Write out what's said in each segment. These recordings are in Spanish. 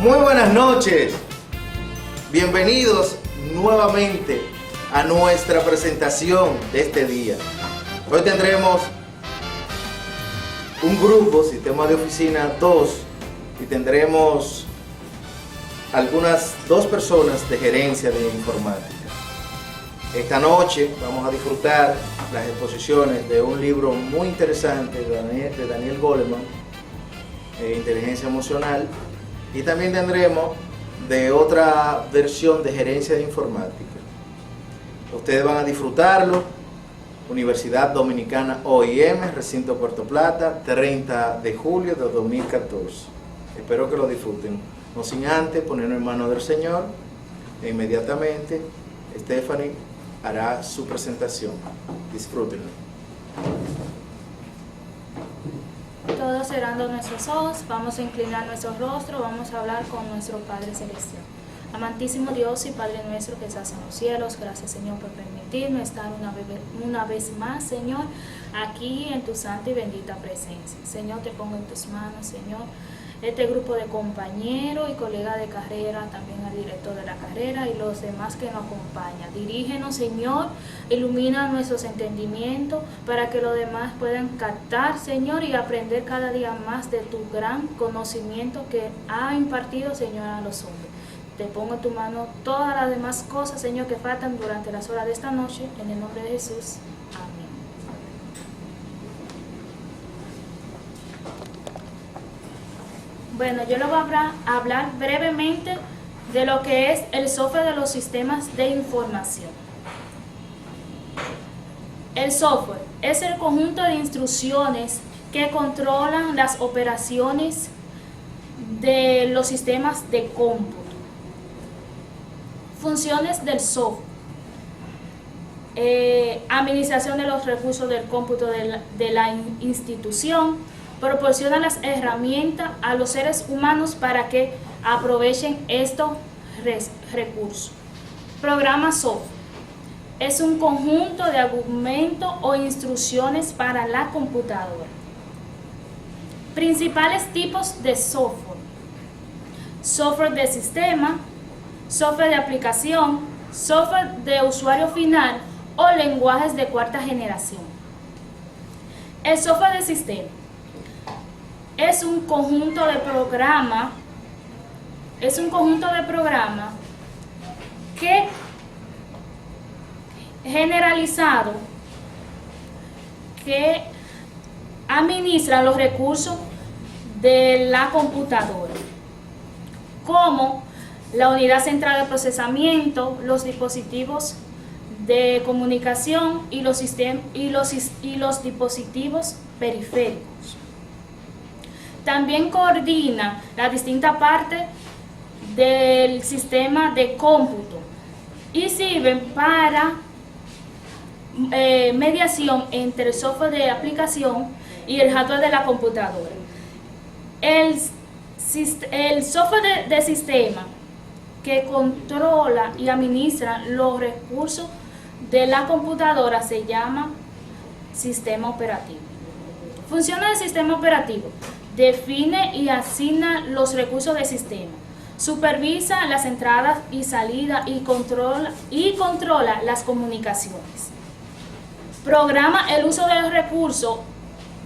Muy buenas noches, bienvenidos nuevamente a nuestra presentación de este día. Hoy tendremos un grupo, sistema de oficina 2, y tendremos algunas 2 personas de gerencia de informática. Esta noche vamos a disfrutar las exposiciones de un libro muy interesante de Daniel Goleman, Inteligencia Emocional, y también tendremos de otra versión de gerencia de informática. Ustedes van a disfrutarlo. Universidad Dominicana OIM, Recinto Puerto Plata, 30 de julio de 2014. Espero que lo disfruten. No sin antes ponernos en manos del Señor, e inmediatamente Stephanie hará su presentación. Disfrútenlo. Todos cerrando nuestros ojos, vamos a inclinar nuestro rostro, vamos a hablar con nuestro Padre Celestial. Amantísimo Dios y Padre nuestro que estás en los cielos, gracias Señor por permitirnos estar una vez más, Señor, aquí en tu santa y bendita presencia. Señor, te pongo en tus manos, Señor, este grupo de compañeros y colegas de carrera, también al director de la carrera y los demás que nos acompañan. Dirígenos, Señor, ilumina nuestros entendimientos para que los demás puedan captar, Señor, y aprender cada día más de tu gran conocimiento que ha impartido, Señor, a los hombres. Te pongo en tu mano todas las demás cosas, Señor, que faltan durante las horas de esta noche, en el nombre de Jesús. Amén. Bueno, yo les voy a hablar brevemente de lo que es el software de los sistemas de información. El software es el conjunto de instrucciones que controlan las operaciones de los sistemas de cómputo. Funciones del software. Administración de los recursos del cómputo de la institución. Proporciona las herramientas a los seres humanos para que aprovechen estos recursos. Programa software. Es un conjunto de argumentos o instrucciones para la computadora. Principales tipos de software. Software de sistema, software de aplicación, software de usuario final o lenguajes de cuarta generación. El software de sistema es un conjunto de programas que generalizado que administra los recursos de la computadora, como la unidad central de procesamiento, los dispositivos de comunicación y los dispositivos periféricos. También coordina las distintas partes del sistema de cómputo y sirven para mediación entre el software de aplicación y el hardware de la computadora. El software de sistema que controla y administra los recursos de la computadora se llama sistema operativo. Funciones del sistema operativo. Define y asigna los recursos del sistema. Supervisa las entradas y salidas y controla las comunicaciones. Programa el uso de los recursos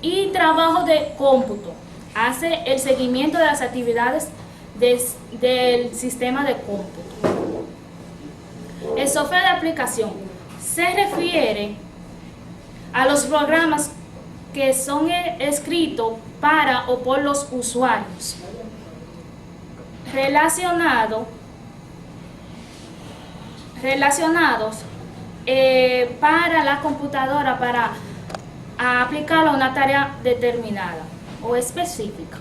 y trabajo de cómputo. Hace el seguimiento de las actividades del sistema de cómputo. El software de aplicación se refiere a los programas que son escritos para o por los usuarios, relacionados para la computadora para aplicar a una tarea determinada o específica.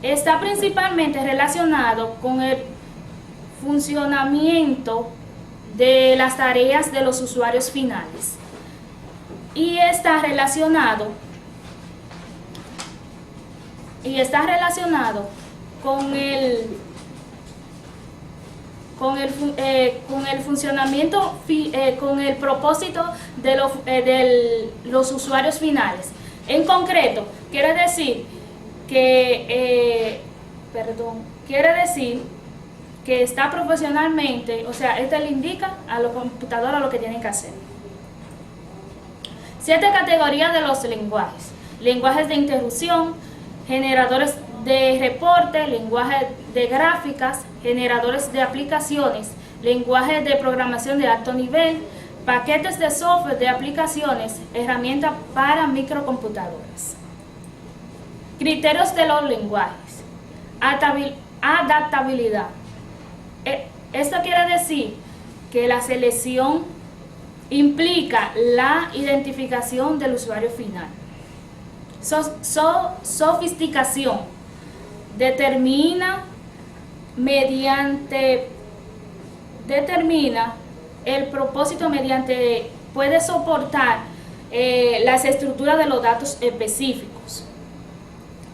Está principalmente relacionado con el funcionamiento de las tareas de los usuarios finales y está relacionado con el funcionamiento, con el propósito de los usuarios finales. En concreto, quiere decir que perdón, quiere decir que está profesionalmente, o sea, este le indica a los computadores lo que tienen que hacer. 7 categorías de los lenguajes: lenguajes de interrupción, generadores de reporte, lenguajes de gráficas, generadores de aplicaciones, lenguajes de programación de alto nivel, paquetes de software de aplicaciones, herramientas para microcomputadoras. Criterios de los lenguajes: adaptabilidad. Esto quiere decir que la selección implica la identificación del usuario final. Sofisticación. Determina el propósito mediante, puede soportar las estructuras de los datos específicos.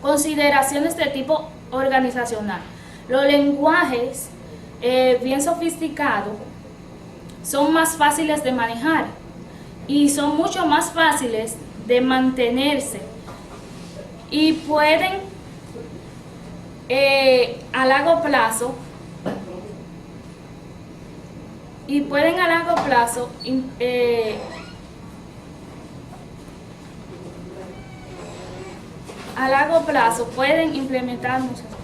Consideraciones de tipo organizacional. Los lenguajes bien sofisticados son más fáciles de manejar y son mucho más fáciles de mantenerse y pueden a largo plazo pueden implementar muchas cosas.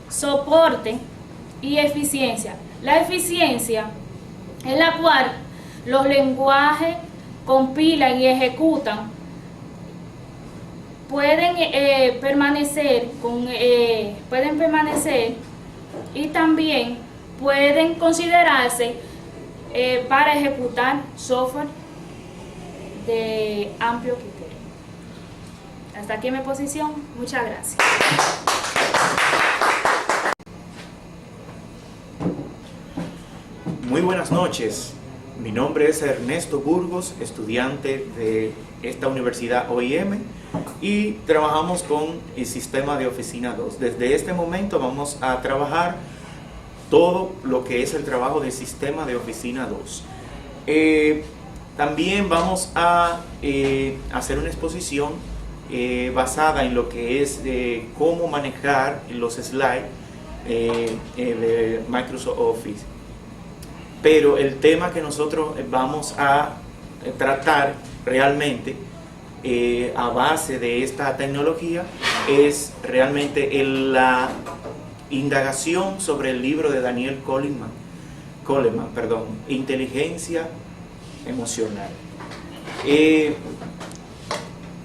Soporte y eficiencia. La eficiencia es la cual los lenguajes compilan y ejecutan, pueden permanecer y también pueden considerarse para ejecutar software de amplio criterio. Hasta aquí mi posición. Muchas gracias. Muy buenas noches. Mi nombre es Ernesto Burgos, estudiante de esta universidad OIM, y trabajamos con el sistema de Oficina 2. Desde este momento vamos a trabajar todo lo que es el trabajo del sistema de Oficina 2. También vamos a hacer una exposición basada en lo que es cómo manejar los slides de Microsoft Office. Pero el tema que nosotros vamos a tratar realmente a base de esta tecnología es realmente la indagación sobre el libro de Daniel Goleman, Inteligencia Emocional.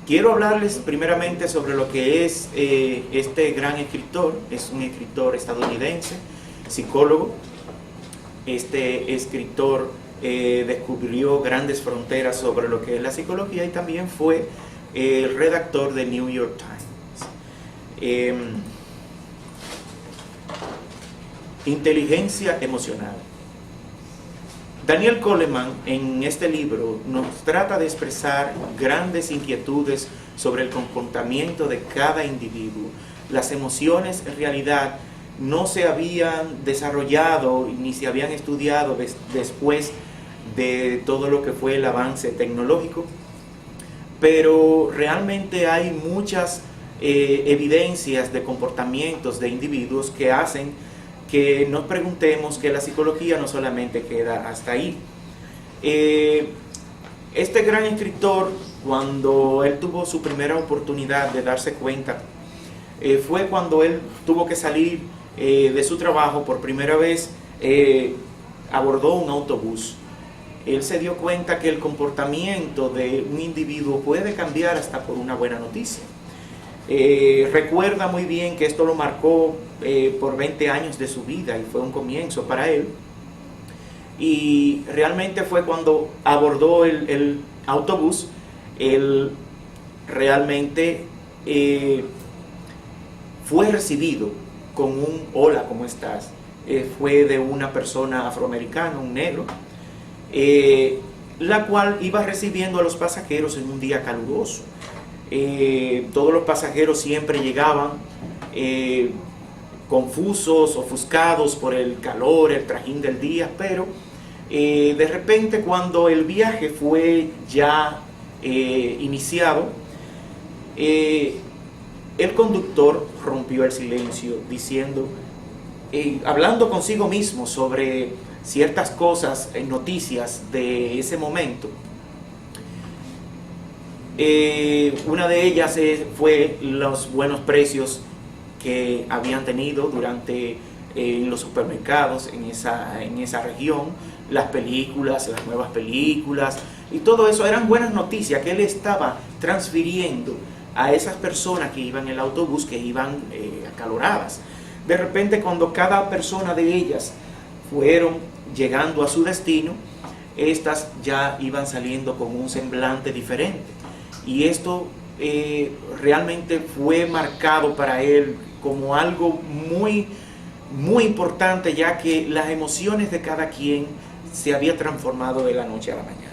Quiero hablarles primeramente sobre lo que es este gran escritor. Es un escritor estadounidense, psicólogo. Este escritor descubrió grandes fronteras sobre lo que es la psicología y también fue el redactor de New York Times. Inteligencia emocional. Daniel Goleman en este libro nos trata de expresar grandes inquietudes sobre el comportamiento de cada individuo. Las emociones en realidad no se habían desarrollado ni se habían estudiado después de todo lo que fue el avance tecnológico, pero realmente hay muchas evidencias de comportamientos de individuos que hacen que nos preguntemos que la psicología no solamente queda hasta ahí. Este gran escritor, cuando él tuvo su primera oportunidad de darse cuenta, fue cuando él tuvo que salir de su trabajo por primera vez, abordó un autobús. Él se dio cuenta que el comportamiento de un individuo puede cambiar hasta por una buena noticia. Recuerda muy bien que esto lo marcó por 20 años de su vida y fue un comienzo para él. Y realmente fue cuando abordó el autobús, él realmente fue recibido con un hola, ¿cómo estás? Fue de una persona afroamericana, un negro, la cual iba recibiendo a los pasajeros en un día caluroso. Todos los pasajeros siempre llegaban confusos, ofuscados por el calor, el trajín del día, pero de repente cuando el viaje fue ya iniciado, el conductor rompió el silencio diciendo, hablando consigo mismo sobre ciertas cosas, noticias de ese momento. Una de ellas fue los buenos precios que habían tenido durante los supermercados en esa región, las películas, las nuevas películas, y todo eso eran buenas noticias que él estaba transfiriendo a esas personas que iban en el autobús, que iban acaloradas. De repente, cuando cada persona de ellas fueron llegando a su destino, estas ya iban saliendo con un semblante diferente. Y esto realmente fue marcado para él como algo muy, muy importante, ya que las emociones de cada quien se había transformado de la noche a la mañana.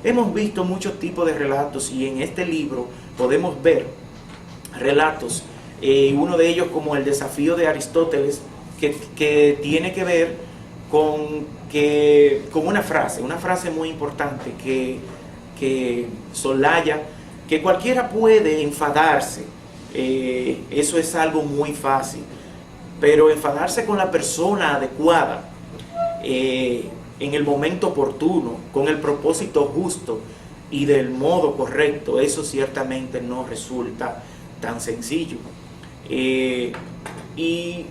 Hemos visto muchos tipos de relatos y en este libro podemos ver relatos, uno de ellos como el desafío de Aristóteles, que tiene que ver con una frase muy importante que solaya que cualquiera puede enfadarse. Eso es algo muy fácil, pero enfadarse con la persona adecuada, en el momento oportuno, con el propósito justo y del modo correcto, eso ciertamente no resulta tan sencillo. Y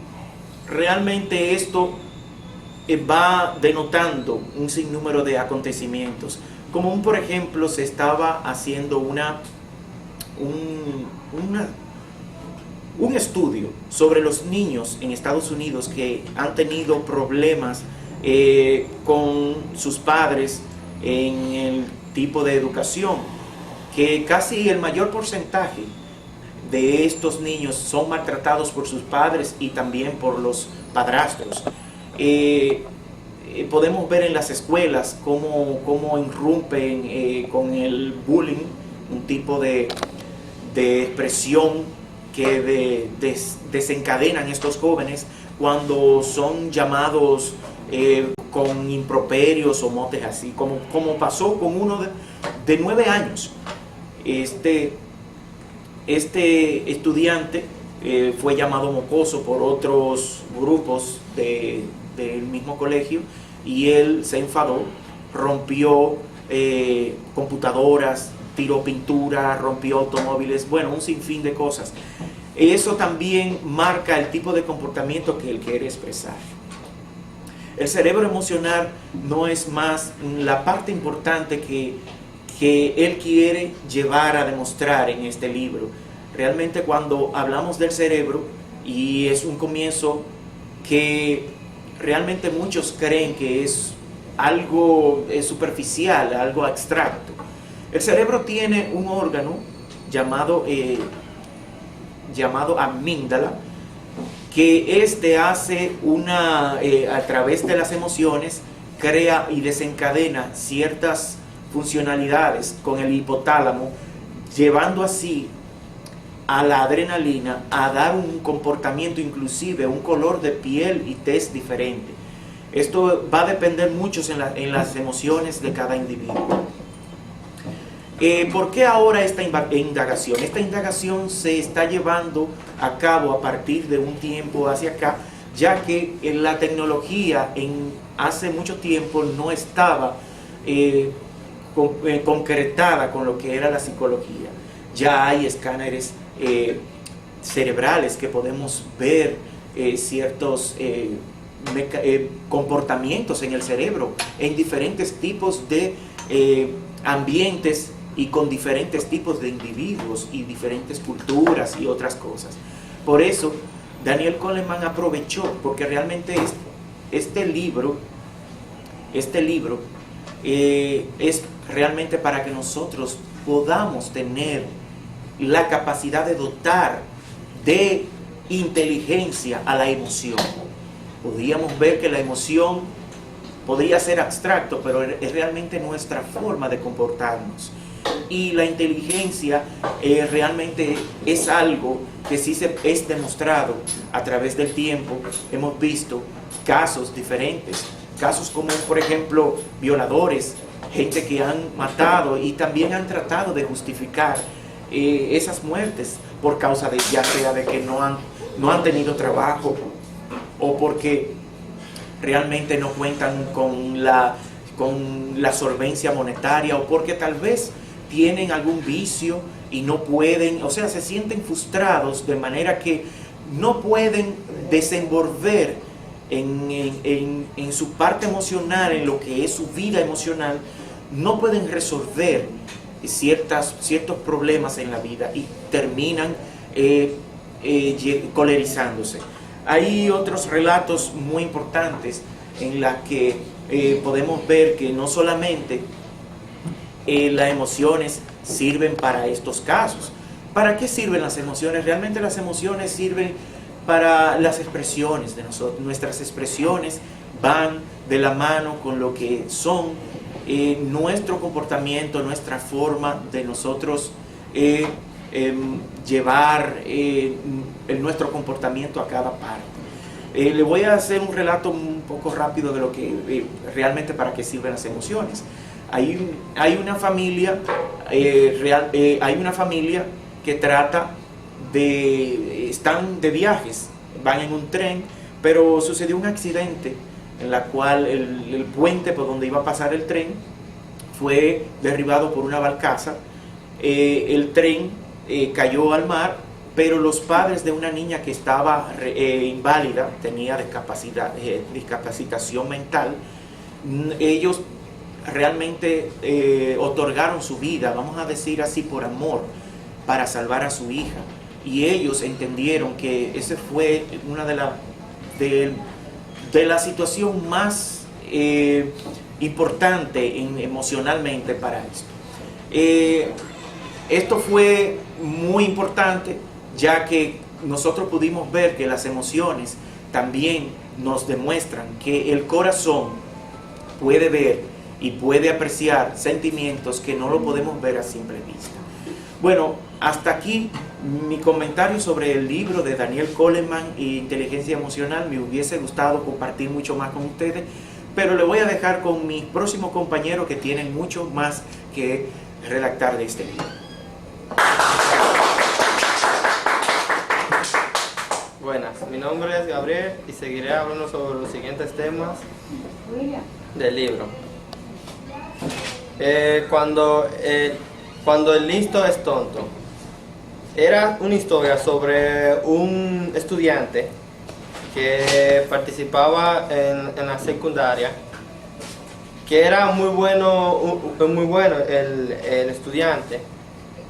realmente esto va denotando un sinnúmero de acontecimientos, como por ejemplo se estaba haciendo un estudio sobre los niños en Estados Unidos que han tenido problemas con sus padres en el tipo de educación, que casi el mayor porcentaje de estos niños son maltratados por sus padres y también por los padrastros. Podemos ver en las escuelas cómo irrumpen con el bullying, un tipo de expresión que desencadenan estos jóvenes cuando son llamados con improperios o motes así, como pasó con uno de 9 años. Este estudiante fue llamado mocoso por otros grupos del mismo colegio y él se enfadó, rompió computadoras, tiró pintura, rompió automóviles, bueno, un sinfín de cosas. Eso también marca el tipo de comportamiento que él quiere expresar. El cerebro emocional no es más la parte importante que él quiere llevar a demostrar en este libro. Realmente cuando hablamos del cerebro, y es un comienzo que realmente muchos creen que es algo superficial, algo abstracto. El cerebro tiene un órgano llamado amígdala, que hace a través de las emociones, crea y desencadena ciertas funcionalidades con el hipotálamo, llevando así a la adrenalina a dar un comportamiento, inclusive un color de piel y tez diferente. Esto va a depender mucho en las emociones de cada individuo. ¿Por qué ahora esta indagación? Esta indagación se está llevando a cabo a partir de un tiempo hacia acá, ya que la tecnología hace mucho tiempo no estaba concretada con lo que era la psicología. Ya hay escáneres cerebrales que podemos ver ciertos comportamientos en el cerebro en diferentes tipos de ambientes y con diferentes tipos de individuos y diferentes culturas y otras cosas. Por eso Daniel Goleman aprovechó, porque realmente este libro es realmente para que nosotros podamos tener la capacidad de dotar de inteligencia a la emoción. Podríamos ver que la emoción podría ser abstracto, pero es realmente nuestra forma de comportarnos. Y la inteligencia realmente es algo que sí es demostrado a través del tiempo. Hemos visto casos diferentes, casos como por ejemplo violadores, gente que han matado y también han tratado de justificar esas muertes por causa de, ya sea de que no han tenido trabajo, o porque realmente no cuentan con la solvencia monetaria, o porque tal vez tienen algún vicio y no pueden, o sea, se sienten frustrados de manera que no pueden desenvolver en su parte emocional, en lo que es su vida emocional, no pueden resolver ciertos problemas en la vida y terminan colerizándose. Hay otros relatos muy importantes en los que podemos ver que no solamente las emociones sirven para estos casos. ¿Para qué sirven las emociones? Realmente las emociones sirven para las expresiones de nosotros. Nuestras expresiones van de la mano con lo que son nuestro comportamiento, nuestra forma de nosotros llevar nuestro comportamiento a cada parte. Le voy a hacer un relato un poco rápido de lo que realmente para qué sirven las emociones. Hay una familia que trata están de viajes, van en un tren, pero sucedió un accidente en la cual el puente por donde iba a pasar el tren fue derribado por una barcaza. El tren cayó al mar, pero los padres de una niña que estaba inválida, tenía discapacitación mental, ellos realmente otorgaron su vida, vamos a decir así, por amor, para salvar a su hija. Y ellos entendieron que ese fue una de la situación más importante emocionalmente para esto. Esto fue muy importante, ya que nosotros pudimos ver que las emociones también nos demuestran que el corazón puede ver y puede apreciar sentimientos que no lo podemos ver a simple vista. Bueno, hasta aquí mi comentario sobre el libro de Daniel Goleman y Inteligencia Emocional. Me hubiese gustado compartir mucho más con ustedes, pero le voy a dejar con mis próximos compañeros que tienen mucho más que redactar de este libro. Buenas, mi nombre es Gabriel y seguiré hablando sobre los siguientes temas del libro. Cuando el listo es tonto. Era una historia sobre un estudiante que participaba en la secundaria, que era muy bueno el estudiante,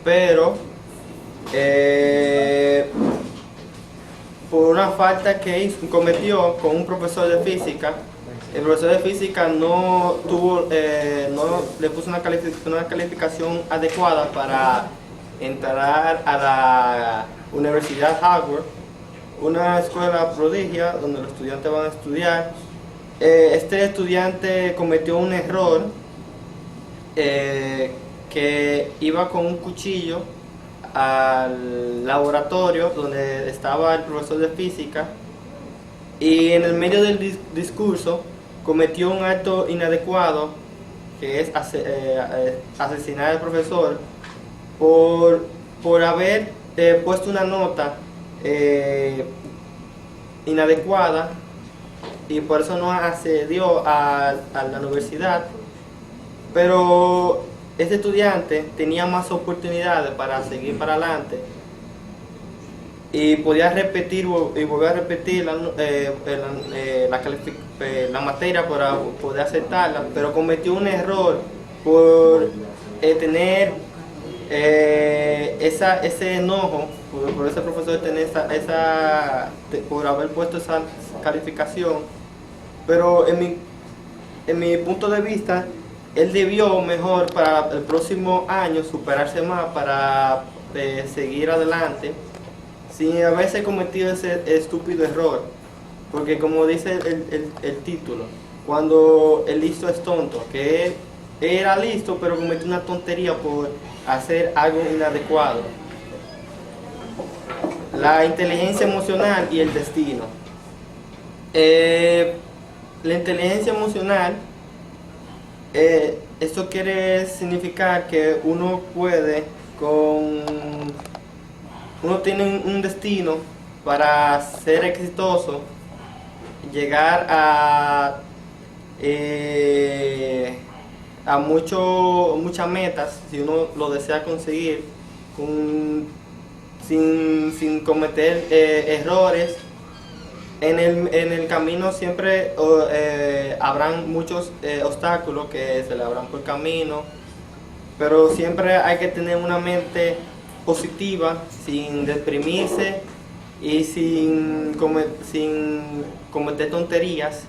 pero por una falta que cometió con un profesor de física, el profesor de física no le puso una calificación adecuada para entrar a la Universidad Harvard, una escuela prodigia donde los estudiantes van a estudiar. Este estudiante cometió un error, que iba con un cuchillo al laboratorio donde estaba el profesor de física, y en el medio del discurso cometió un acto inadecuado, que es asesinar al profesor por haber puesto una nota inadecuada, y por eso no accedió a la universidad. Pero este estudiante tenía más oportunidades para seguir para adelante y podía repetir y volver a repetir la materia para poder aceptarla, pero cometió un error por tener ese enojo por ese profesor, tener por haber puesto esa calificación. Pero en mi punto de vista, él debió mejor para el próximo año superarse más para seguir adelante sin haberse cometido ese estúpido error. Porque como dice el título, cuando el listo es tonto, que él era listo pero cometió una tontería por hacer algo inadecuado. La inteligencia emocional y el destino. La inteligencia emocional, esto quiere significar que uno puede uno tiene un destino para ser exitoso, llegar a muchas metas, si uno lo desea conseguir, sin cometer errores. En el camino siempre habrán muchos obstáculos que se le habrán por camino, pero siempre hay que tener una mente positiva, sin deprimirse y sin cometer tonterías.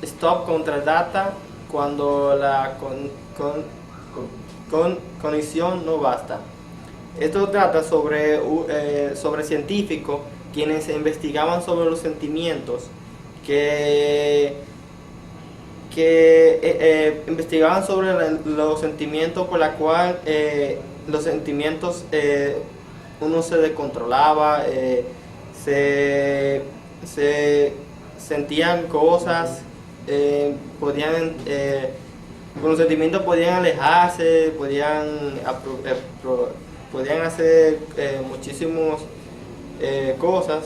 Stop contradata cuando la cognición no basta. Esto trata sobre científicos quienes investigaban sobre los sentimientos, que investigaban sobre los sentimientos por la cual los sentimientos uno se descontrolaba, se sentían cosas, con los sentimientos podían alejarse, podían hacer muchísimas cosas,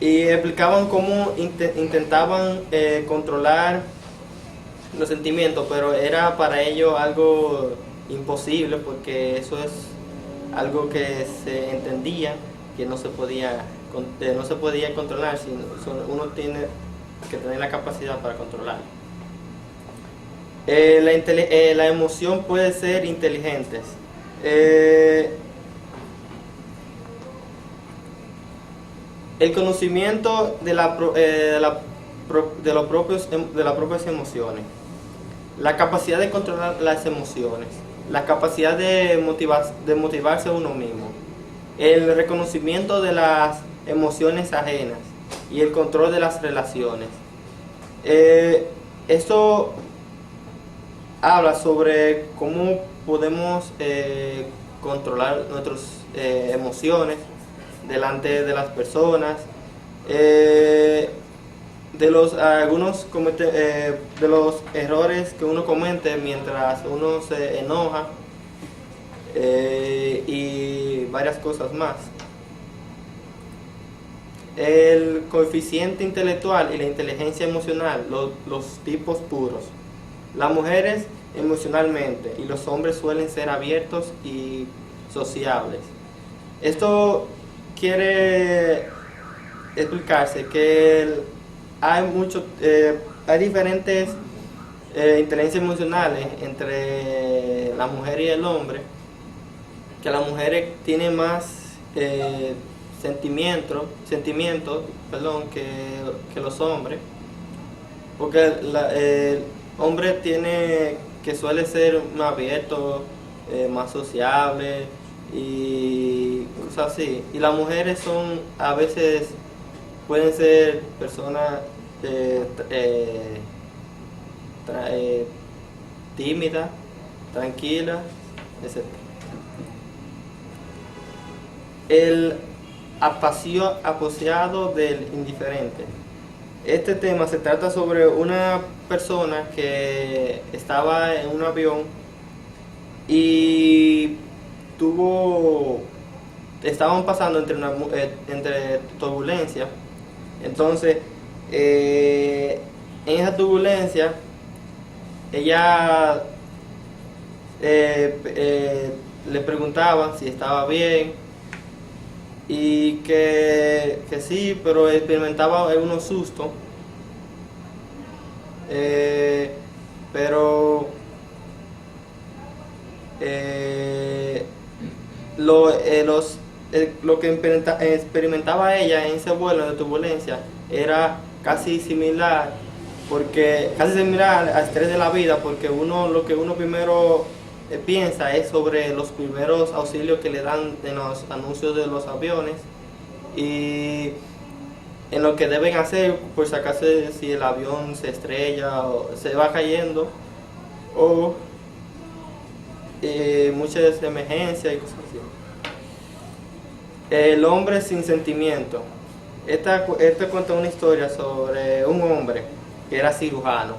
y explicaban cómo intentaban controlar los sentimientos, pero era para ellos algo imposible, porque eso es algo que se entendía que no se podía controlar, sino uno tiene que tener la capacidad para controlar. La emoción puede ser inteligente. El conocimiento de las propias emociones, la capacidad de controlar las emociones, la capacidad de motivarse a uno mismo, el reconocimiento de las emociones ajenas y el control de las relaciones. Esto habla sobre cómo podemos controlar nuestras emociones delante de las personas, algunos de los errores que uno comete mientras uno se enoja, y varias cosas más. El coeficiente intelectual y la inteligencia emocional, los tipos puros. Las mujeres emocionalmente y los hombres suelen ser abiertos y sociables. Esto quiere explicarse que hay diferentes inteligencias emocionales entre la mujer y el hombre, que las mujeres tienen más sentimientos que los hombres, porque el hombre suele ser más abierto, más sociable y cosas así, y las mujeres a veces pueden ser personas tímidas, tranquilas, etc. El apasionado del indiferente. Este tema se trata sobre una persona que estaba en un avión y estaban pasando entre turbulencia. Entonces, en esa turbulencia, ella le preguntaban si estaba bien, y que sí, pero experimentaba unos sustos, pero lo que experimentaba ella en ese vuelo de turbulencia era casi similar al estrés de la vida, porque lo que uno primero piensa es sobre los primeros auxilios que le dan en los anuncios de los aviones y en lo que deben hacer por si acaso, si el avión se estrella o se va cayendo, o muchas emergencias y cosas así. El hombre sin sentimiento. Esta cuenta una historia sobre un hombre que era cirujano,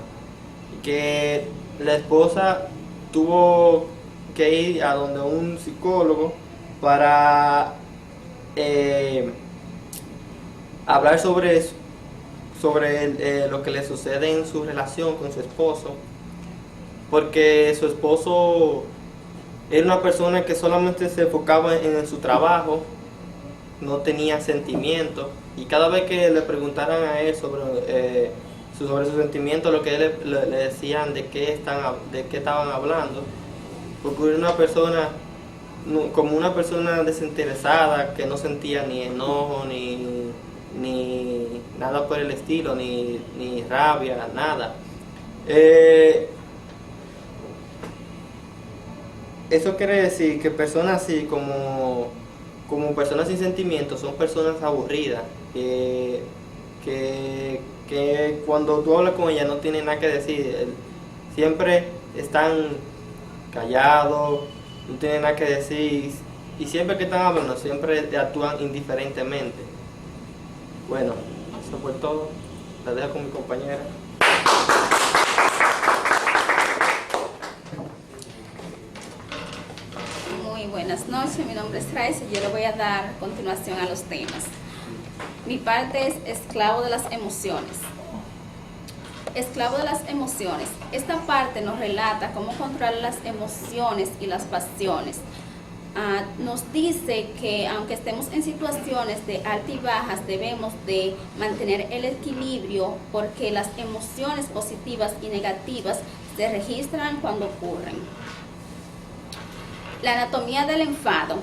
y que la esposa tuvo que ir a donde un psicólogo para hablar sobre lo que le sucede en su relación con su esposo, porque su esposo era una persona que solamente se enfocaba en su trabajo, no tenía sentimientos, y cada vez que le preguntaran a él sobre sus sentimientos, lo que le decían de qué estaban hablando, porque era una persona como una persona desinteresada, que no sentía ni enojo ni nada por el estilo, ni rabia, nada. Eso quiere decir que personas así como personas sin sentimientos son personas aburridas, que cuando tú hablas con ellas no tienen nada que decir, siempre están callados, no tienen nada que decir, y siempre que están hablando siempre actúan indiferentemente. Bueno, eso fue todo. La dejo con mi compañera. Muy buenas noches, mi nombre es Raiza y yo le voy a dar continuación a los temas. Mi parte es esclavo de las emociones. Esclavo de las emociones. Esta parte nos relata cómo controlar las emociones y las pasiones. Nos dice que aunque estemos en situaciones de altas y bajas, debemos de mantener el equilibrio, porque las emociones positivas y negativas se registran cuando ocurren. La anatomía del enfado.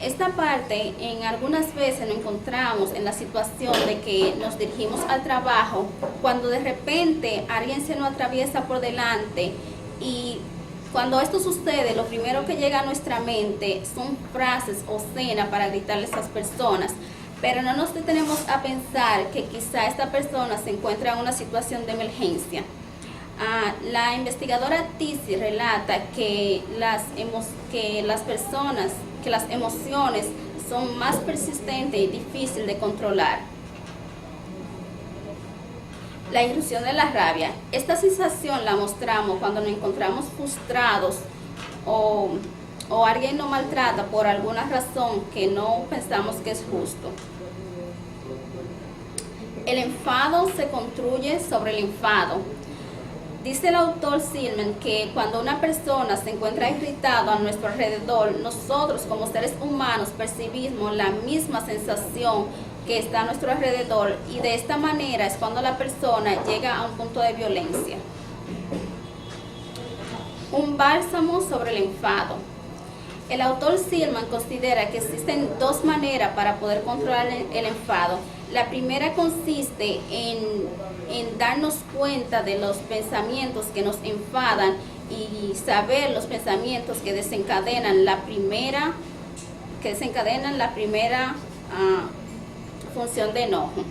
Esta parte, en algunas veces nos encontramos en la situación de que nos dirigimos al trabajo, cuando de repente alguien se nos atraviesa por delante, y cuando esto sucede, lo primero que llega a nuestra mente son frases obscenas para gritarle a esas personas, pero no nos detenemos a pensar que quizá esta persona se encuentra en una situación de emergencia. La investigadora Tizi relata que las emociones son más persistentes y difíciles de controlar. La irrupción de la rabia. Esta sensación la mostramos cuando nos encontramos frustrados o alguien nos maltrata por alguna razón que no pensamos que es justo. El enfado se construye sobre el enfado. Dice el autor Silman que cuando una persona se encuentra irritada a nuestro alrededor, nosotros como seres humanos percibimos la misma sensación que está a nuestro alrededor, y de esta manera es cuando la persona llega a un punto de violencia. Un bálsamo sobre el enfado. El autor Silman considera que existen dos maneras para poder controlar el enfado. La primera consiste en darnos cuenta de los pensamientos que nos enfadan y saber los pensamientos que desencadenan la primera función de enojo.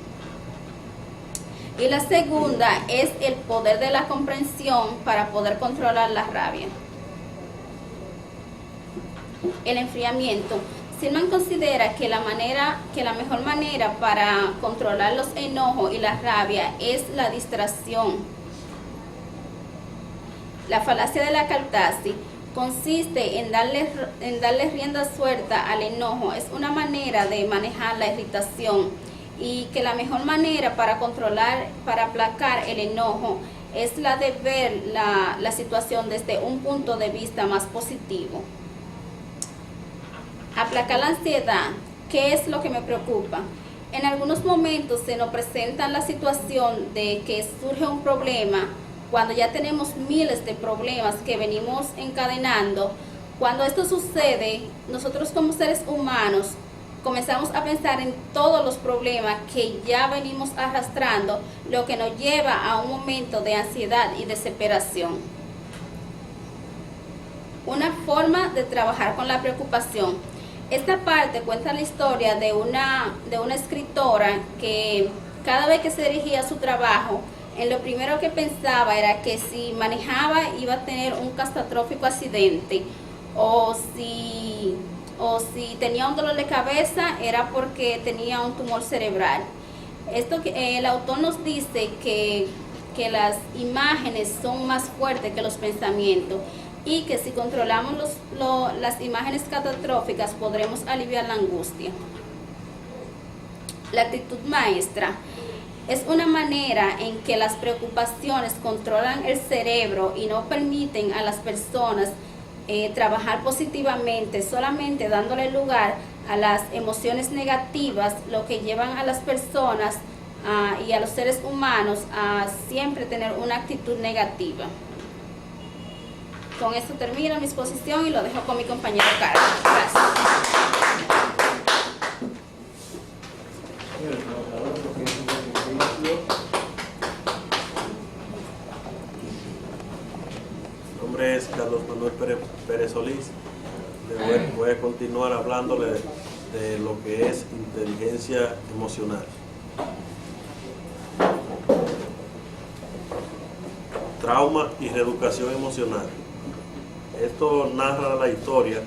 Y la segunda es el poder de la comprensión para poder controlar la rabia. El enfriamiento. Silman considera que la mejor manera para controlar los enojos y la rabia es la distracción. La falacia de la Caltasi consiste en darle rienda suelta al enojo. Es una manera de manejar la irritación, y que la mejor manera para aplacar el enojo es la de ver la situación desde un punto de vista más positivo. Aplacar la ansiedad. ¿Qué es lo que me preocupa? En algunos momentos se nos presenta la situación de que surge un problema, cuando ya tenemos miles de problemas que venimos encadenando. Cuando esto sucede, nosotros como seres humanos comenzamos a pensar en todos los problemas que ya venimos arrastrando, lo que nos lleva a un momento de ansiedad y desesperación. Una forma de trabajar con la preocupación. Esta parte cuenta la historia de una escritora que cada vez que se dirigía a su trabajo, lo primero que pensaba era que si manejaba iba a tener un catastrófico accidente, o si tenía un dolor de cabeza era porque tenía un tumor cerebral. El autor nos dice que que las imágenes son más fuertes que los pensamientos y que si controlamos las imágenes catastróficas podremos aliviar la angustia. La actitud maestra es una manera en que las preocupaciones controlan el cerebro y no permiten a las personas trabajar positivamente, solamente dándole lugar a las emociones negativas, lo que llevan a las personas y a los seres humanos a siempre tener una actitud negativa. Con esto termino mi exposición y lo dejo con mi compañero Carlos. Gracias. Mi nombre es Carlos Manuel Pérez Solís. Voy a continuar hablándole de lo que es inteligencia emocional. Trauma y reeducación emocional. Esto narra la historia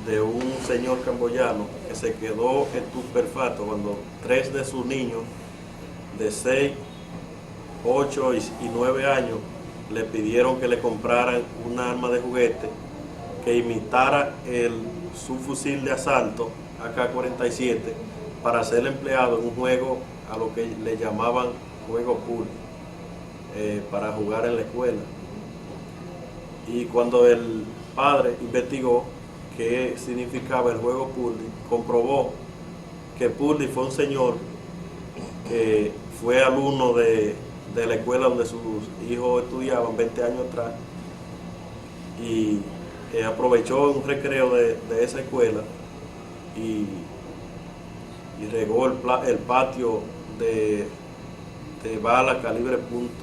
de un señor camboyano que se quedó estupefacto cuando 3 de sus niños de 6, 8 y 9 años le pidieron que le compraran un arma de juguete que imitara su fusil de asalto AK-47 para ser empleado en un juego a lo que le llamaban juego pool, para jugar en la escuela. Y cuando el padre investigó qué significaba el juego Purdy, comprobó que Purdy fue un señor que fue alumno de la escuela donde sus hijos estudiaban 20 años atrás, y aprovechó un recreo de esa escuela y regó el patio de bala calibre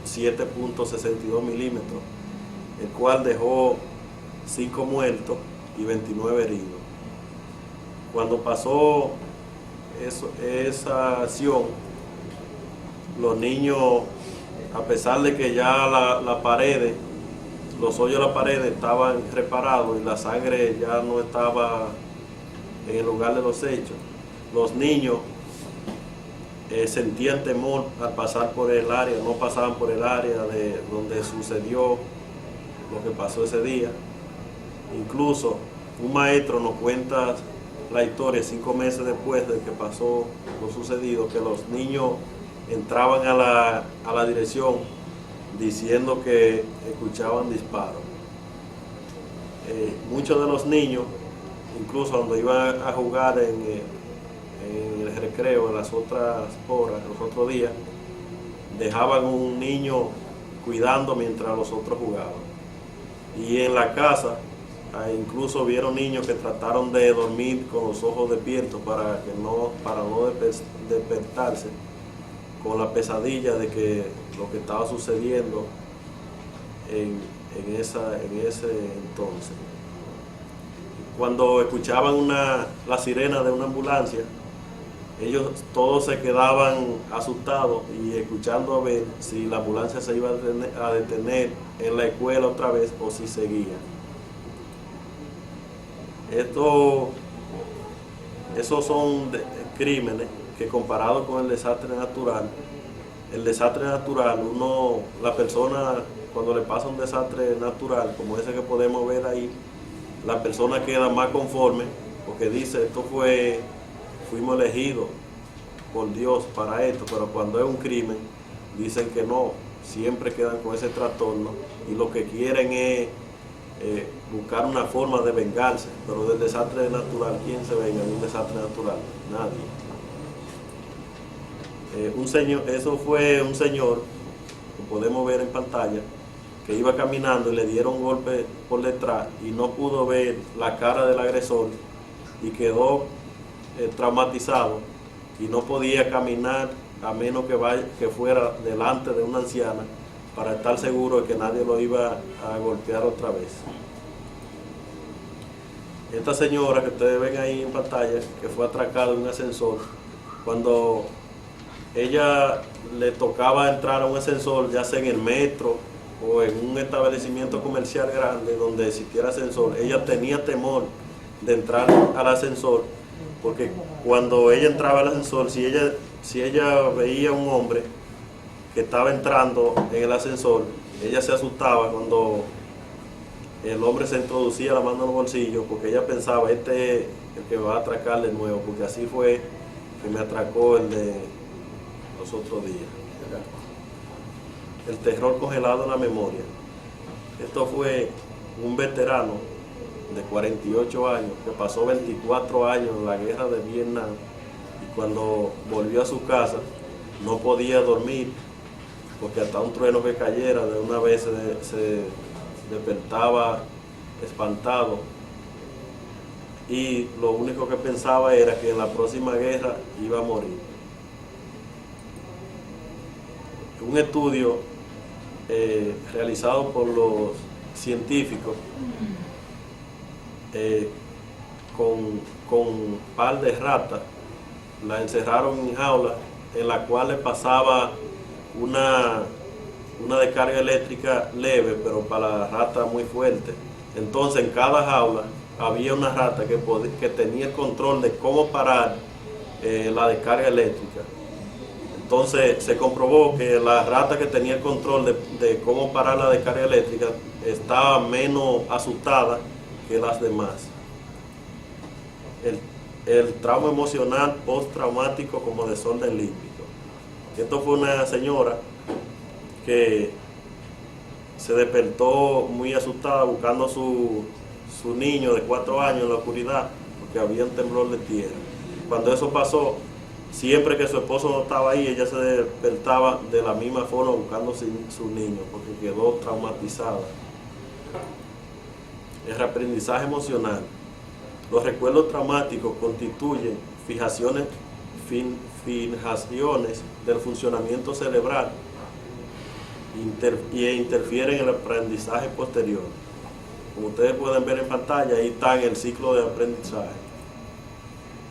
.7.62 milímetros, el cual dejó 5 muertos y 29 heridos. Cuando pasó esa acción, los niños, a pesar de que ya los hoyos de la pared estaban reparados y la sangre ya no estaba en el lugar de los hechos, los niños sentían temor al pasar por el área, no pasaban por el área de donde sucedió lo que pasó ese día. Incluso un maestro nos cuenta la historia 5 meses después de que pasó lo sucedido, que los niños entraban a la dirección diciendo que escuchaban disparos. Muchos de los niños, incluso cuando iban a jugar en el recreo, en las otras horas, los otros días, dejaban un niño cuidando mientras los otros jugaban. Y en la casa, incluso vieron niños que trataron de dormir con los ojos despiertos para no despertarse con la pesadilla de que lo que estaba sucediendo en ese entonces. Cuando escuchaban la sirena de una ambulancia, ellos todos se quedaban asustados y escuchando a ver si la ambulancia se iba a detener en la escuela otra vez o si seguía. Esos son crímenes que, comparado con el desastre natural, la persona, cuando le pasa un desastre natural como ese que podemos ver ahí, la persona queda más conforme porque dice, fuimos elegidos por Dios para esto, pero cuando es un crimen, dicen que no, siempre quedan con ese trastorno y lo que quieren es buscar una forma de vengarse, pero del desastre natural, ¿quién se venga de un desastre natural? Nadie. Eso fue un señor, que podemos ver en pantalla, que iba caminando y le dieron un golpe por detrás y no pudo ver la cara del agresor y quedó traumatizado y no podía caminar a menos que fuera delante de una anciana para estar seguro de que nadie lo iba a golpear otra vez. Esta señora que ustedes ven ahí en pantalla, que fue atracada en un ascensor, cuando ella le tocaba entrar a un ascensor, ya sea en el metro o en un establecimiento comercial grande donde existiera ascensor, ella tenía temor de entrar al ascensor, porque cuando ella entraba al ascensor, si ella veía a un hombre, que estaba entrando en el ascensor, ella se asustaba cuando el hombre se introducía la mano en el bolsillo, porque ella pensaba, este es el que va a atracar de nuevo, porque así fue que me atracó el de los otros días. El terror congelado en la memoria. Esto fue un veterano de 48 años que pasó 24 años en la guerra de Vietnam, y cuando volvió a su casa no podía dormir porque hasta un trueno que cayera de una vez se despertaba espantado, y lo único que pensaba era que en la próxima guerra iba a morir. Un estudio realizado por los científicos con par de ratas, la encerraron en jaulas en la cual le pasaba una descarga eléctrica leve, pero para la rata muy fuerte. Entonces en cada jaula había una rata que tenía el control de cómo parar la descarga eléctrica. Entonces se comprobó que la rata que tenía el control de cómo parar la descarga eléctrica estaba menos asustada que las demás. El trauma emocional postraumático como desorden límbico. Esto fue una señora que se despertó muy asustada buscando a su niño de 4 años en la oscuridad porque había un temblor de tierra. Cuando eso pasó, siempre que su esposo no estaba ahí, ella se despertaba de la misma forma buscando su niño porque quedó traumatizada. El reaprendizaje emocional. Los recuerdos traumáticos constituyen fijaciones del funcionamiento cerebral e interfieren en el aprendizaje posterior. Como ustedes pueden ver en pantalla, ahí está en el ciclo de aprendizaje.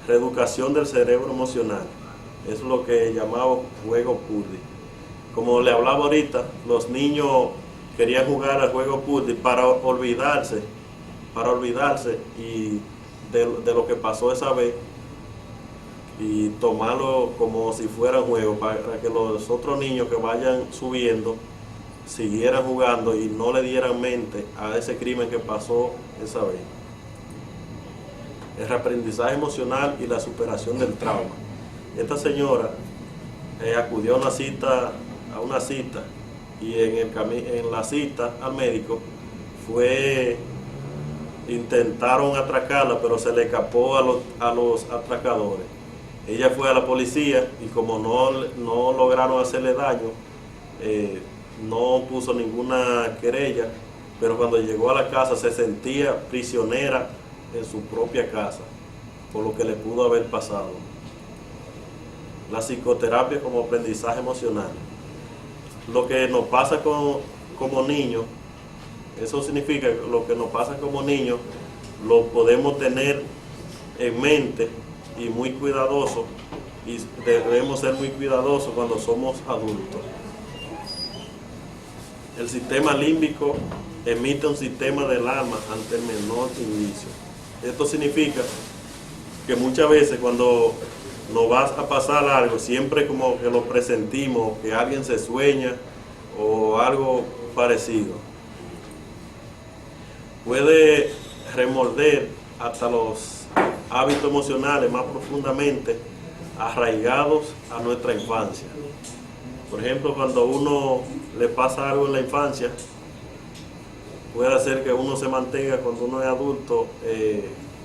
Reeducación del cerebro emocional. Es lo que llamamos juego Purdy. Como le hablaba ahorita, los niños querían jugar al juego Purdy para olvidarse y de lo que pasó esa vez, y tomarlo como si fuera un juego para que los otros niños que vayan subiendo siguieran jugando y no le dieran mente a ese crimen que pasó esa vez. El reaprendizaje emocional y la superación del trauma. Esta señora acudió a una cita y en la cita al médico intentaron atracarla, pero se le escapó a los atracadores. Ella fue a la policía y como no lograron hacerle daño, no puso ninguna querella, pero cuando llegó a la casa se sentía prisionera en su propia casa, por lo que le pudo haber pasado. La psicoterapia como aprendizaje emocional. Lo que nos pasa como niños, eso significa que lo que nos pasa como niños lo podemos tener en mente y muy cuidadoso, y debemos ser muy cuidadosos cuando somos adultos. El sistema límbico emite un sistema de alarma ante el menor indicio. Esto significa que muchas veces cuando nos va a pasar algo, siempre como que lo presentimos, que alguien se sueña o algo parecido. Puede remorder hasta los hábitos emocionales más profundamente arraigados a nuestra infancia. Por ejemplo, cuando uno le pasa algo en la infancia, puede hacer que uno se mantenga cuando uno es adulto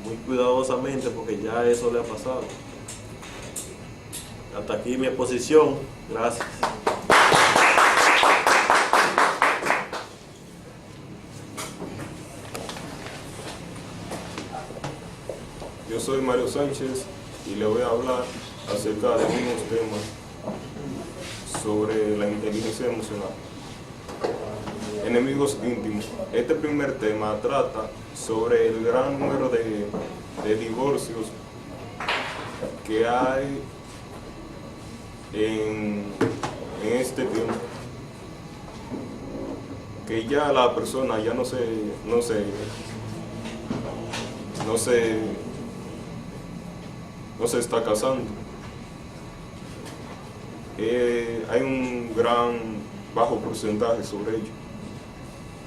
muy cuidadosamente porque ya eso le ha pasado. Hasta aquí mi exposición. Gracias. Yo soy Mario Sánchez y le voy a hablar acerca de unos temas sobre la inteligencia emocional. Enemigos íntimos. Este primer tema trata sobre el gran número de divorcios que hay en este tiempo. Que ya la persona ya no se está casando. hay un bajo porcentaje sobre ello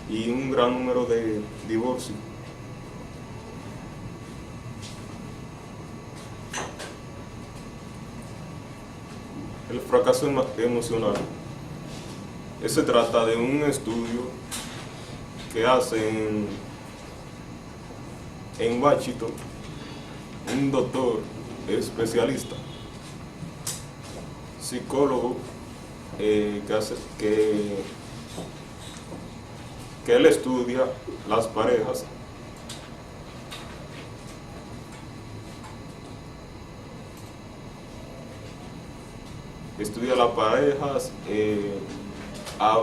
y un gran número de divorcios. El fracaso emocional. Se trata de un estudio que hacen en Washington un doctor especialista, psicólogo, que él estudia las parejas a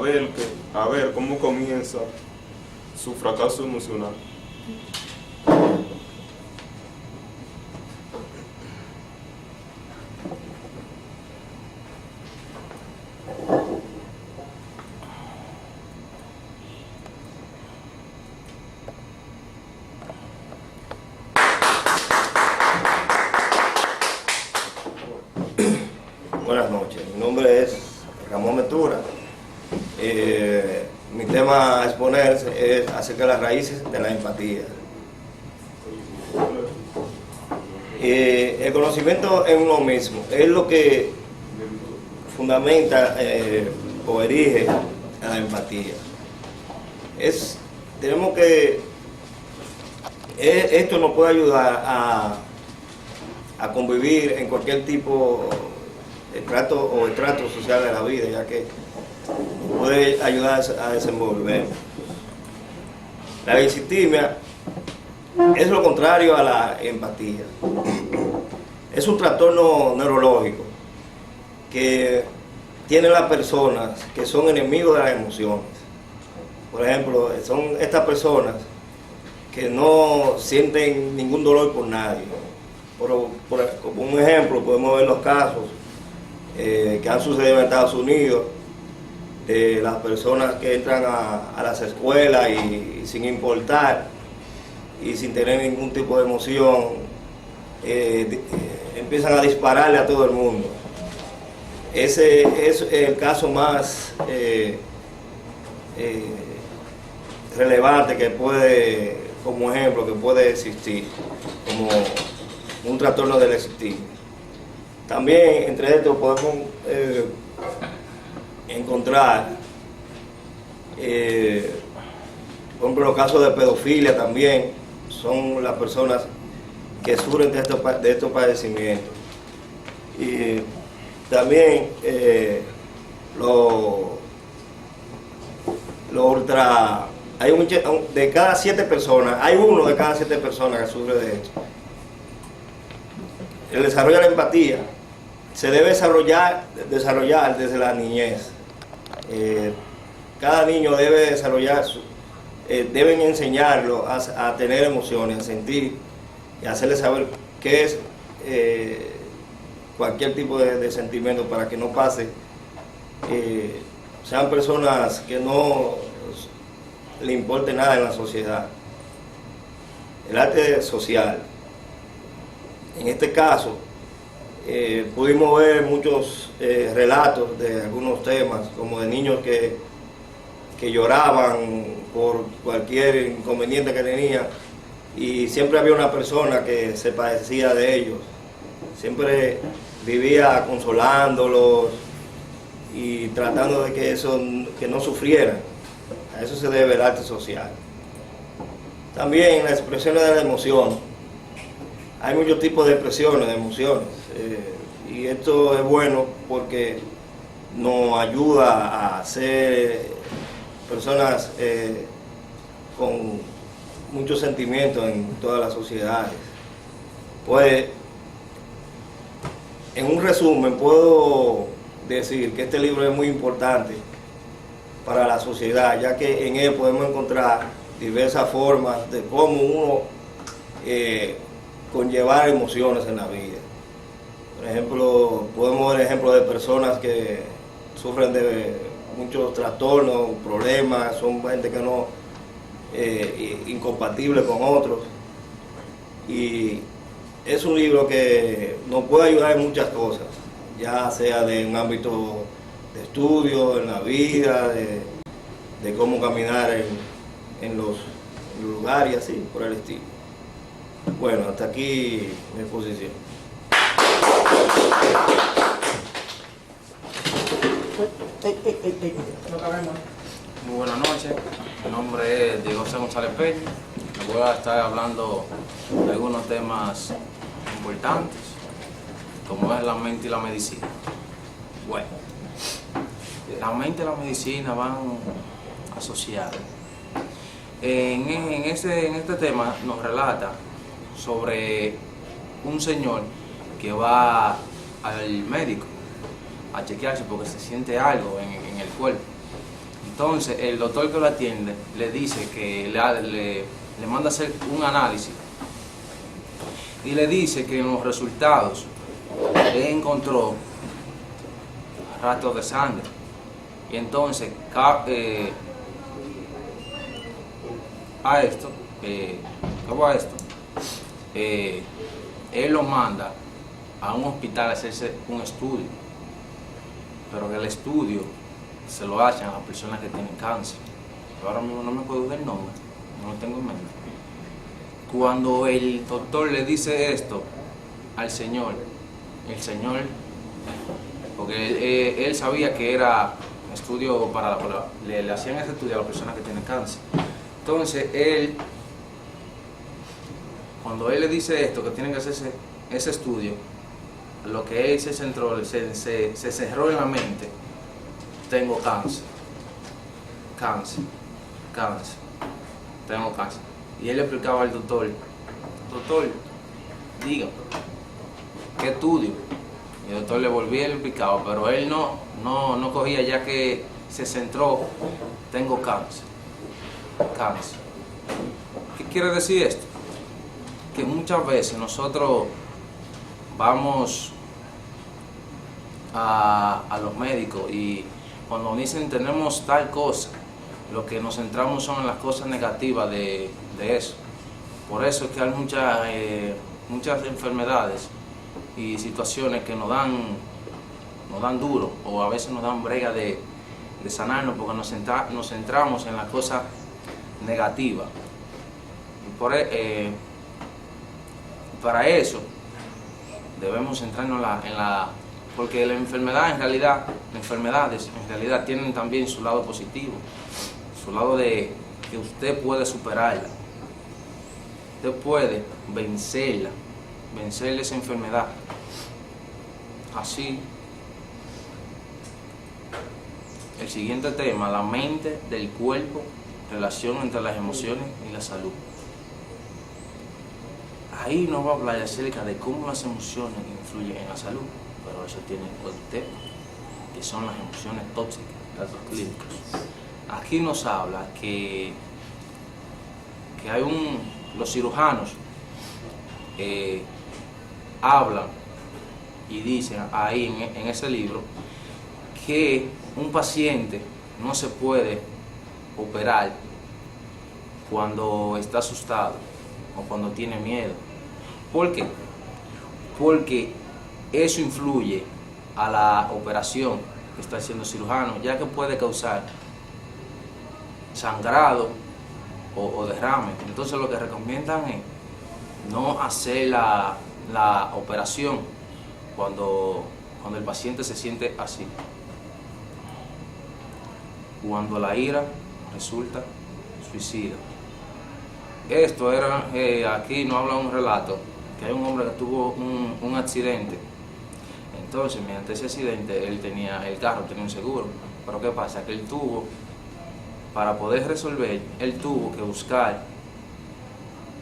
ver cómo comienza su fracaso emocional. Buenas noches, mi nombre es Ramón Ventura. Mi tema a exponer es acerca de las raíces de la empatía. El conocimiento en uno mismo es lo que fundamenta o erige a la empatía. Esto nos puede ayudar a convivir en cualquier tipo de trato social de la vida, ya que puede ayudar a desenvolver. La disciplina es lo contrario a la empatía. Es un trastorno neurológico que tienen las personas que son enemigos de las emociones. Por ejemplo, son estas personas que no sienten ningún dolor por nadie. Como un ejemplo, podemos ver los casos que han sucedido en Estados Unidos, de las personas que entran a las escuelas y sin importar y sin tener ningún tipo de emoción, empiezan a dispararle a todo el mundo. Ese es el caso más relevante que puede, como ejemplo, que puede existir, como un trastorno del existir. También entre estos podemos encontrar, por ejemplo, los casos de pedofilia también son las personas que sufren de estos padecimientos. Y también de cada 7 personas, hay uno de cada 7 personas que sufre de esto. El desarrollo de la empatía se debe desarrollar desde la niñez. Cada niño debe desarrollar, deben enseñarlo a tener emociones, a sentir y hacerle saber qué es cualquier tipo de sentimiento para que no pase, sean personas que no le importe nada en la sociedad. El arte social. En este caso, pudimos ver muchos relatos de algunos temas, como de niños que lloraban por cualquier inconveniente que tenían, y siempre había una persona que se padecía de ellos, siempre vivía consolándolos y tratando de que no sufrieran. A eso se debe el arte social. También las expresiones de la emoción. Hay muchos tipos de expresiones, de emociones, y esto es bueno porque nos ayuda a ser personas con muchos sentimientos en todas las sociedades. Pues, en un resumen, puedo decir que este libro es muy importante para la sociedad, ya que en él podemos encontrar diversas formas de cómo uno conllevar emociones en la vida. Por ejemplo, podemos ver ejemplos de personas que sufren de muchos trastornos, problemas, son gente que no incompatible con otros, y es un libro que nos puede ayudar en muchas cosas, ya sea de un ámbito de estudio, en la vida, de cómo caminar en los lugares y así, por el estilo. Bueno, hasta aquí mi exposición. Muy buenas noches, mi nombre es Diego José González Peña. Les voy a estar hablando de algunos temas importantes, como es la mente y la medicina. Bueno, la mente y la medicina van asociadas. En este tema nos relata sobre un señor que va al médico a chequearse porque se siente algo en el cuerpo. Entonces el doctor que lo atiende le dice que le manda a hacer un análisis y le dice que en los resultados él encontró rastros de sangre. Y entonces él lo manda a un hospital a hacerse un estudio, pero que el estudio se lo hacen a las personas que tienen cáncer. Yo ahora mismo no me acuerdo del nombre, no lo tengo en mente. Cuando el doctor le dice esto al señor, el señor, porque él sabía que era estudio le hacían ese estudio a las personas que tienen cáncer. Entonces cuando él le dice esto, que tienen que hacerse ese estudio, lo que él se centró, se cerró en la mente: tengo cáncer, tengo cáncer. Y él le explicaba al doctor: dígame, ¿qué estudio? Y el doctor le volvía y le explicaba, pero él no cogía, ya que se centró: tengo cáncer. ¿Qué quiere decir esto? Que muchas veces nosotros vamos a los médicos y cuando dicen tenemos tal cosa, lo que nos centramos son en las cosas negativas de eso. Por eso es que hay muchas enfermedades y situaciones que nos dan duro, o a veces nos dan brega de sanarnos, porque nos centramos en las cosas negativas. Y para eso debemos centrarnos porque las enfermedades en realidad tienen también su lado positivo, su lado de que usted puede superarla, usted puede vencer esa enfermedad. Así, el siguiente tema: la mente del cuerpo, relación entre las emociones y la salud. Ahí nos va a hablar acerca de cómo las emociones influyen en la salud, pero eso tiene otro tema, que son las emociones tóxicas, datos clínicos. Aquí nos habla que los cirujanos hablan y dicen ahí en ese libro que un paciente no se puede operar cuando está asustado o cuando tiene miedo. ¿Por qué? Porque eso influye a la operación que está haciendo el cirujano, ya que puede causar sangrado o derrame. Entonces lo que recomiendan es no hacer la operación cuando el paciente se siente así. Cuando la ira resulta suicida. Esto era, aquí nos habla un relato, que hay un hombre que tuvo un accidente. Entonces, mediante ese accidente, el carro tenía un seguro. Pero ¿qué pasa? Que él tuvo, para poder resolver, él tuvo que buscar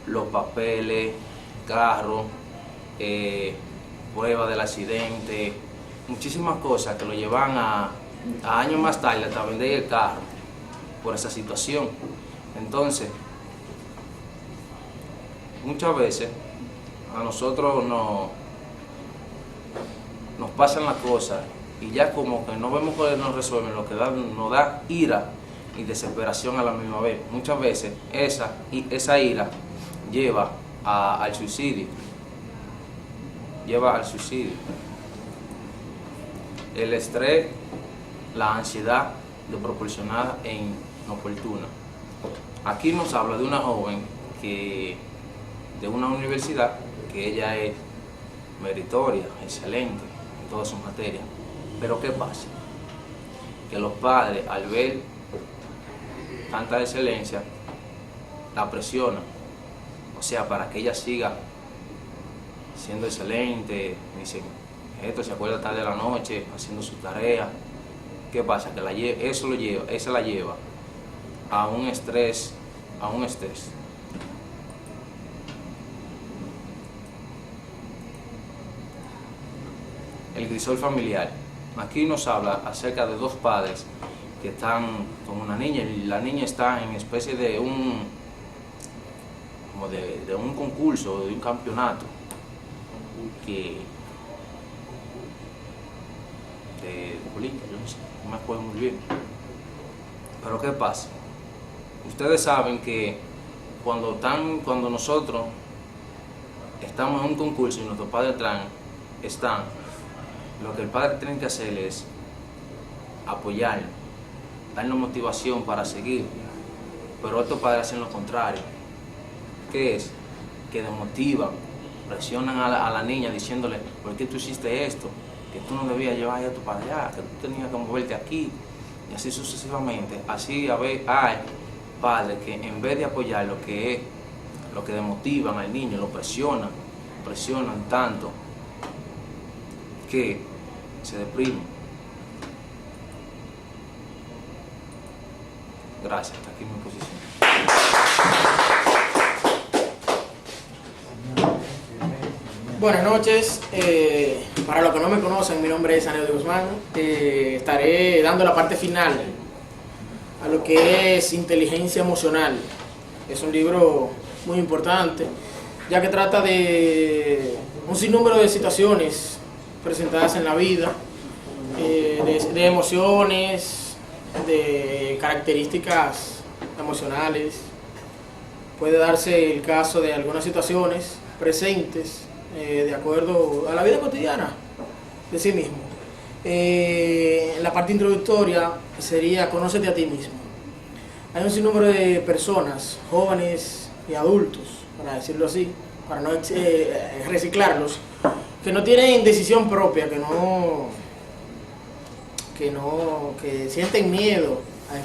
los papeles, carro, prueba del accidente, muchísimas cosas que lo llevan a años más tarde hasta vender el carro por esa situación. Entonces, muchas veces a nosotros nos pasan las cosas y ya como que no vemos que nos resuelven, lo que nos da ira y desesperación a la misma vez. Muchas veces esa ira lleva al suicidio. el estrés, la ansiedad desproporcionada e inoportuna. Aquí nos habla de una joven de una universidad que ella es meritoria, excelente en todas sus materias. Pero ¿qué pasa? Que los padres, al ver tanta excelencia, la presionan. O sea, para que ella siga siendo excelente, dicen, esto se acuerda tarde de la noche, haciendo su tarea. ¿Qué pasa? Que eso la lleva a un estrés, El grisol familiar. Aquí nos habla acerca de dos padres que están con una niña y la niña está en especie de un concurso, de un campeonato de política, yo no me acuerdo muy bien. Pero ¿qué pasa? Ustedes saben que cuando nosotros estamos en un concurso y nuestros padres están, lo que el padre tiene que hacer es apoyarnos, darnos motivación para seguir. Pero estos padres hacen lo contrario. ¿Qué es? Que desmotivan, presionan a la niña diciéndole, ¿por qué tú hiciste esto? Que tú no debías llevar esto para allá, que tú tenías que moverte aquí, y así sucesivamente. Así hay padres que en vez de apoyar lo que desmotivan al niño, lo presionan tanto que se deprimen. Gracias, hasta aquí mi posición. Buenas noches, para los que no me conocen, mi nombre es Aneo de Guzmán. Estaré dando la parte final a lo que es inteligencia emocional. Es un libro muy importante, ya que trata de un sinnúmero de situaciones presentadas en la vida, de emociones, de características emocionales. Puede darse el caso de algunas situaciones presentes de acuerdo a la vida cotidiana de sí mismo. La parte introductoria sería conócete a ti mismo. Hay un sinnúmero de personas, jóvenes y adultos, para decirlo así, para no reciclarlos, que no tienen decisión propia, que sienten miedo a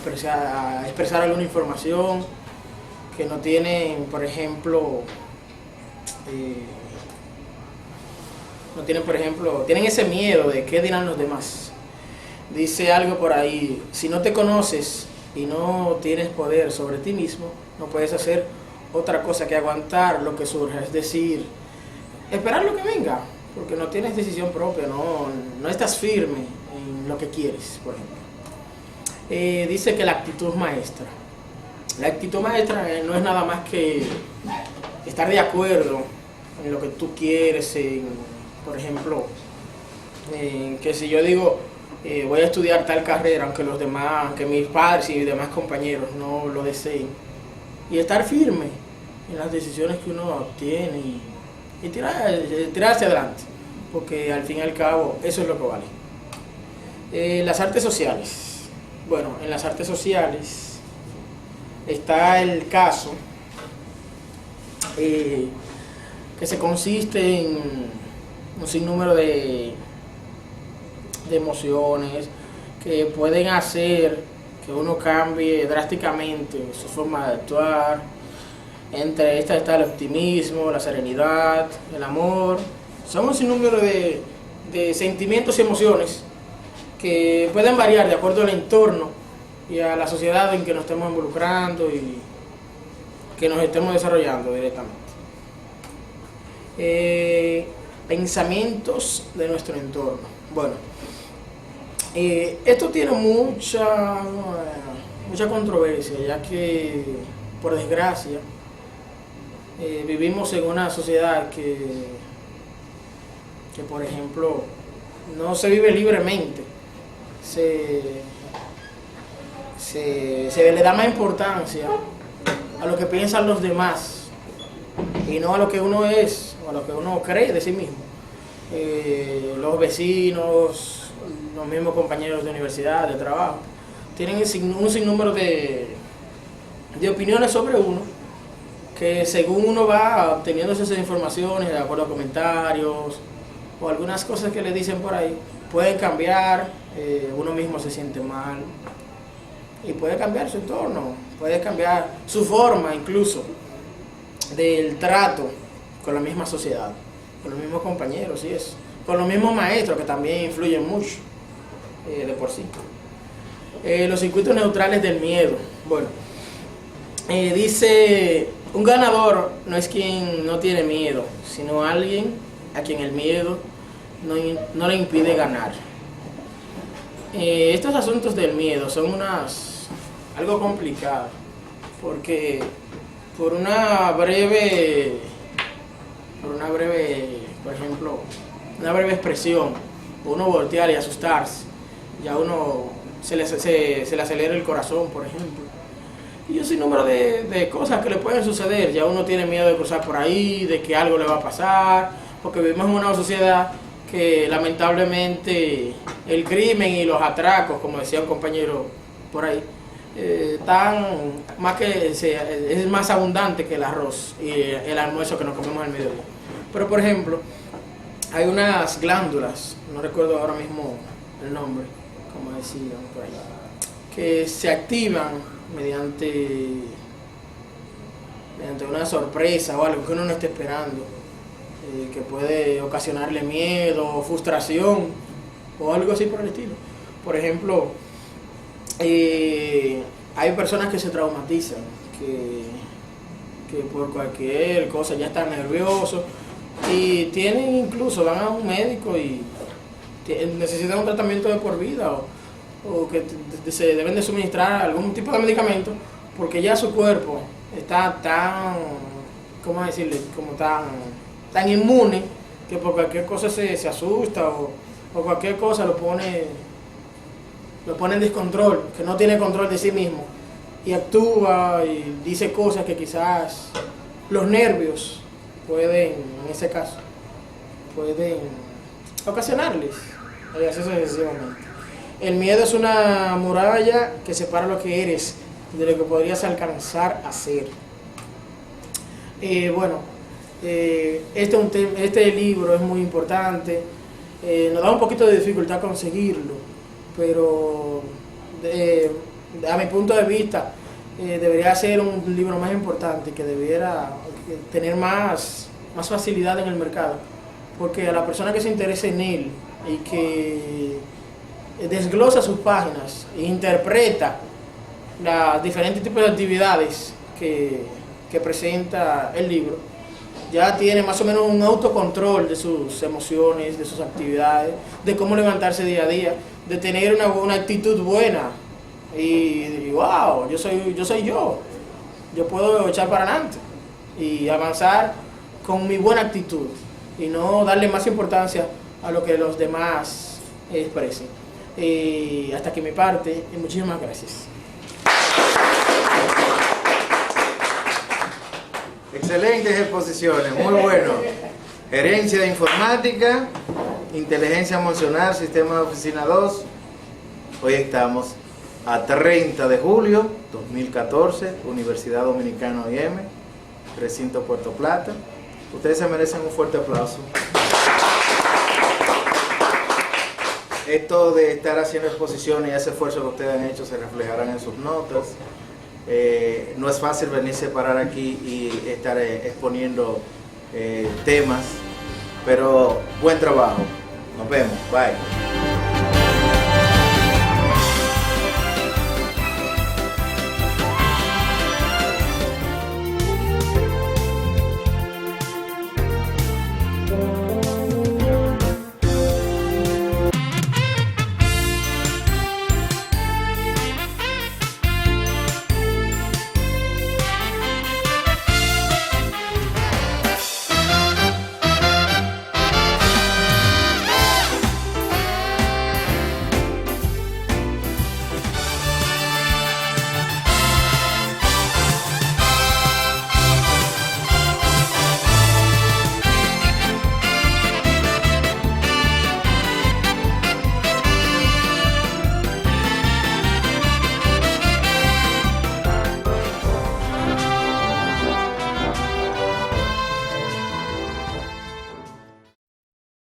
expresar alguna información, que no tienen, por ejemplo, tienen ese miedo de qué dirán los demás. Dice algo por ahí: si no te conoces y no tienes poder sobre ti mismo, no puedes hacer otra cosa que aguantar lo que surja, es decir, esperar lo que venga, porque no tienes decisión propia, no estás firme en lo que quieres, por ejemplo. Dice que la actitud maestra. La actitud maestra no es nada más que estar de acuerdo en lo que tú quieres, por ejemplo, que si yo digo voy a estudiar tal carrera, aunque mis padres y demás compañeros no lo deseen, y estar firme en las decisiones que uno tiene y tirarse adelante, porque al fin y al cabo eso es lo que vale. Las artes sociales. Bueno, en las artes sociales está el caso que se consiste en un sinnúmero de emociones que pueden hacer que uno cambie drásticamente su forma de actuar. Entre estas está el optimismo, la serenidad, el amor. Son un sinnúmero de sentimientos y emociones que pueden variar de acuerdo al entorno y a la sociedad en que nos estemos involucrando y que nos estemos desarrollando directamente. Pensamientos de nuestro entorno. Bueno, esto tiene mucha controversia, ya que, por desgracia, vivimos en una sociedad que, por ejemplo, no se vive libremente. Se le da más importancia a lo que piensan los demás y no a lo que uno es o a lo que uno cree de sí mismo. Los vecinos, los mismos compañeros de universidad, de trabajo, tienen un sinnúmero de opiniones sobre uno, que según uno va obteniendo esas informaciones, de acuerdo a comentarios o algunas cosas que le dicen por ahí, pueden cambiar, uno mismo se siente mal y puede cambiar su entorno, puede cambiar su forma incluso del trato con la misma sociedad, con los mismos compañeros y eso, con los mismos maestros que también influyen mucho de por sí. Los circuitos neutrales del miedo. Bueno, dice, un ganador no es quien no tiene miedo, sino alguien a quien el miedo no le impide ganar. Estos asuntos del miedo son algo complicado, porque por una breve, por ejemplo, una breve expresión, uno voltear y asustarse, ya uno se le acelera el corazón, por ejemplo. Y un sinnúmero de cosas que le pueden suceder, ya uno tiene miedo de cruzar por ahí, de que algo le va a pasar, porque vivimos en una sociedad que lamentablemente el crimen y los atracos, como decía un compañero por ahí, es más abundante que el arroz y el almuerzo que nos comemos al mediodía. Pero por ejemplo, hay unas glándulas, no recuerdo ahora mismo el nombre, como decían por ahí, que se activan mediante una sorpresa o algo que uno no esté esperando, que puede ocasionarle miedo, frustración o algo así por el estilo. Por ejemplo, hay personas que se traumatizan, que por cualquier cosa ya están nerviosos y tienen, incluso van a un médico y necesitan un tratamiento de por vida o que se deben de suministrar algún tipo de medicamento porque ya su cuerpo está tan, ¿cómo decirle?, como tan inmune que por cualquier cosa se asusta o cualquier cosa lo pone en descontrol, que no tiene control de sí mismo y actúa y dice cosas que quizás los nervios pueden, en ese caso, pueden ocasionarles, y así sucesivamente. El miedo es una muralla que separa lo que eres de lo que podrías alcanzar a ser. Este libro es muy importante, nos da un poquito de dificultad conseguirlo, pero a mi punto de vista debería ser un libro más importante, que debiera tener más facilidad en el mercado, porque a la persona que se interese en él y que desglosa sus páginas e interpreta los diferentes tipos de actividades que presenta el libro, ya tiene más o menos un autocontrol de sus emociones, de sus actividades, de cómo levantarse día a día, de tener una actitud buena y wow, yo soy yo puedo echar para adelante y avanzar con mi buena actitud y no darle más importancia a lo que los demás expresen. Hasta aquí mi parte y muchísimas gracias. Excelentes exposiciones, muy bueno. Gerencia de informática, inteligencia emocional, sistema de oficina 2. Hoy estamos a 30 de julio 2014, Universidad Dominicana OIM, recinto Puerto Plata. Ustedes se merecen un fuerte aplauso. Esto de estar haciendo exposiciones y ese esfuerzo que ustedes han hecho se reflejarán en sus notas. No es fácil venirse a parar aquí y estar exponiendo temas, pero buen trabajo. Nos vemos. Bye.